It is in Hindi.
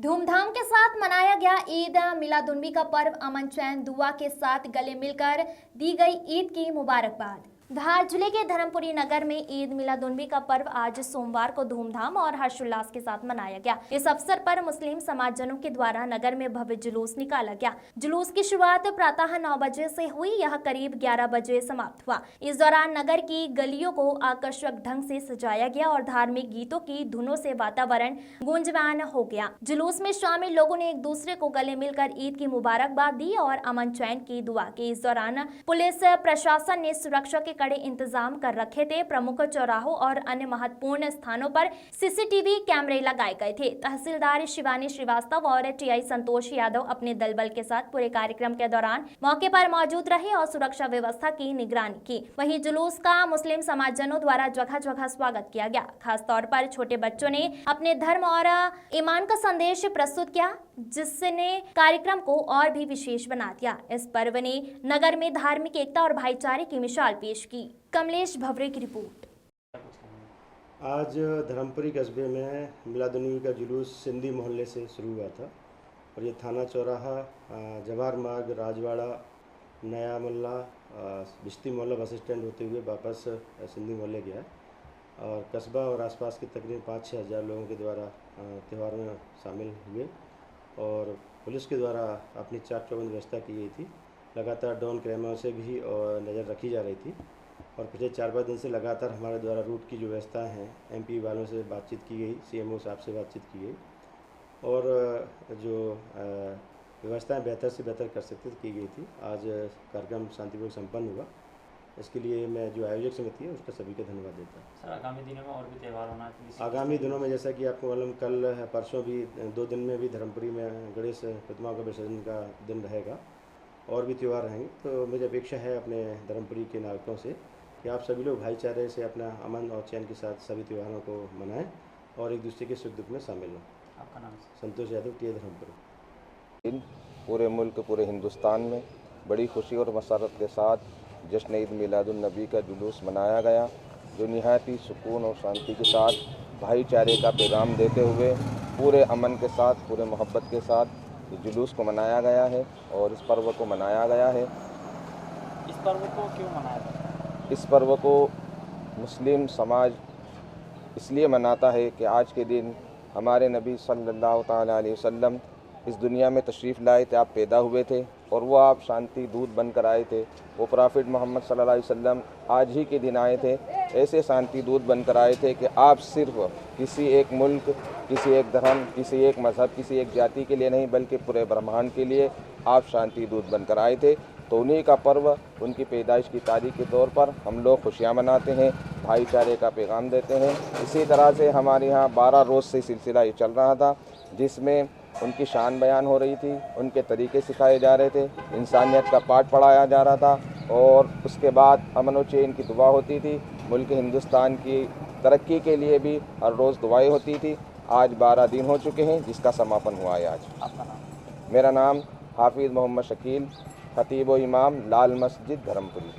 धूमधाम के साथ मनाया गया ईद मिलादुन्नबी का पर्व। अमन चैन दुआ के साथ गले मिलकर दी गई ईद की मुबारकबाद। धार जिले के धर्मपुरी नगर में ईद मिलादुन्नबी का पर्व आज सोमवार को धूमधाम और हर्षोल्लास के साथ मनाया गया। इस अवसर पर मुस्लिम समाजजनों के द्वारा नगर में भव्य जुलूस निकाला गया। जुलूस की शुरुआत प्रातः 9 बजे से हुई, यह करीब 11 बजे समाप्त हुआ। इस दौरान नगर की गलियों को आकर्षक ढंग से सजाया गया और धार्मिक गीतों की धुनों से वातावरण गूंजवान हो गया। जुलूस में शामिल लोगों ने एक दूसरे को गले मिलकर ईद की मुबारकबाद दी और अमन चैन की दुआ की। इस दौरान पुलिस प्रशासन ने सुरक्षा के कड़े इंतजाम कर रखे थे। प्रमुख चौराहों और अन्य महत्वपूर्ण स्थानों पर सीसीटीवी कैमरे लगाए गए थे। तहसीलदार शिवानी श्रीवास्तव और टीआई संतोष यादव अपने दलबल के साथ पूरे कार्यक्रम के दौरान मौके पर मौजूद रहे और सुरक्षा व्यवस्था की निगरानी की। वहीं जुलूस का मुस्लिम समाजजनों द्वारा जगह जगह स्वागत किया गया। खासतौर पर छोटे बच्चों ने अपने धर्म और ईमान का संदेश प्रस्तुत किया, जिसने कार्यक्रम को और भी विशेष बना दिया। इस पर्व ने नगर में धार्मिक एकता और भाईचारे की मिसाल पेश की। कमलेश भवरे की रिपोर्ट। आज धर्मपुरी कस्बे में मिलादुन्नबी का जुलूस सिंधी मोहल्ले से शुरू हुआ था और ये थाना चौराहा, जवाहर मार्ग, राजवाड़ा, नया मोहल्ला, बिश्ती मोहल्ला बस स्टैंड होते हुए वापस सिंधी मोहल्ले गया और कस्बा और आसपास के तकरीबन 5-6 हज़ार लोगों के द्वारा त्यौहार में शामिल हुए और पुलिस के द्वारा अपनी चाक चौबंद व्यवस्था की गई थी। लगातार ड्रोन कैमरों से भी और नज़र रखी जा रही थी और पिछले 4-5 दिन से लगातार हमारे द्वारा रूट की जो व्यवस्था है, एमपी वालों से बातचीत की गई, सीएमओ साहब से बातचीत की गई और जो व्यवस्थाएं बेहतर से बेहतर कर सकते की गई थी। आज कार्यक्रम शांतिपूर्वक संपन्न हुआ। इसके लिए मैं जो आयोजक समिति है उसका सभी का धन्यवाद देता हूँ। सर, आगामी दिनों में और भी त्यौहार होना चाहिए। आगामी दिनों में जैसा कि आपको मालूम, कल परसों भी 2 दिन में भी धर्मपुरी में गणेश प्रतिमा का विसर्जन का दिन रहेगा और भी त्यौहार रहेंगे। तो मुझे अपेक्षा है अपने धर्मपुरी के नागरिकों से कि आप सभी लोग भाईचारे से अपना अमन और चैन के साथ सभी त्योहारों को मनाएं और एक दूसरे के सुख दुख में शामिल हों। आपका नाम? संतोष यादव, टीआई धर्मपुरी। पूरे मुल्क, पूरे हिंदुस्तान में बड़ी खुशी और मसरत के साथ जश्न ईद मिलादुन्नबी का जुलूस मनाया गया, जो निहायत ही सुकून और शांति के साथ भाईचारे का पैगाम देते हुए पूरे अमन के साथ, पूरे मोहब्बत के साथ इस जुलूस को मनाया गया है और इस पर्व को मनाया गया है। इस पर्व को क्यों मनाया जाता है? इस पर्व को मुस्लिम समाज इसलिए मनाता है कि आज के दिन हमारे नबी सल्लल्लाहु ताला अलैहि वसल्लम इस दुनिया में तशरीफ़ लाए थे, आप पैदा हुए थे और वो आप शांति दूत बनकर आए थे। वो प्रॉफिट मोहम्मद सल्लल्लाहु अलैहि वसल्लम आज ही के दिन आए थे, ऐसे शांति दूत बनकर आए थे कि आप सिर्फ किसी एक मुल्क, किसी एक धर्म, किसी एक मज़हब, किसी एक जाति के लिए नहीं, बल्कि पूरे ब्रह्मांड के लिए आप शांति दूत बनकर आए थे। तो उन्हीं का पर्व, उनकी पैदाइश की तारीख के तौर पर हम लोग खुशियाँ मनाते हैं, भाईचारे का पैगाम देते हैं। इसी तरह से हमारे यहाँ 12 रोज़ से सिलसिला ये चल रहा था, जिसमें उनकी शान बयान हो रही थी, उनके तरीके सिखाए जा रहे थे, इंसानियत का पाठ पढ़ाया जा रहा था और उसके बाद अमन व चैन की दुआ होती थी। मुल्क हिंदुस्तान की तरक्की के लिए भी हर रोज़ दुआएं होती थी। आज 12 दिन हो चुके हैं जिसका समापन हुआ है आज। आपका नाम? मेरा नाम हाफिज़ मोहम्मद शकील, खतीब व इमाम लाल मस्जिद धर्मपुरी।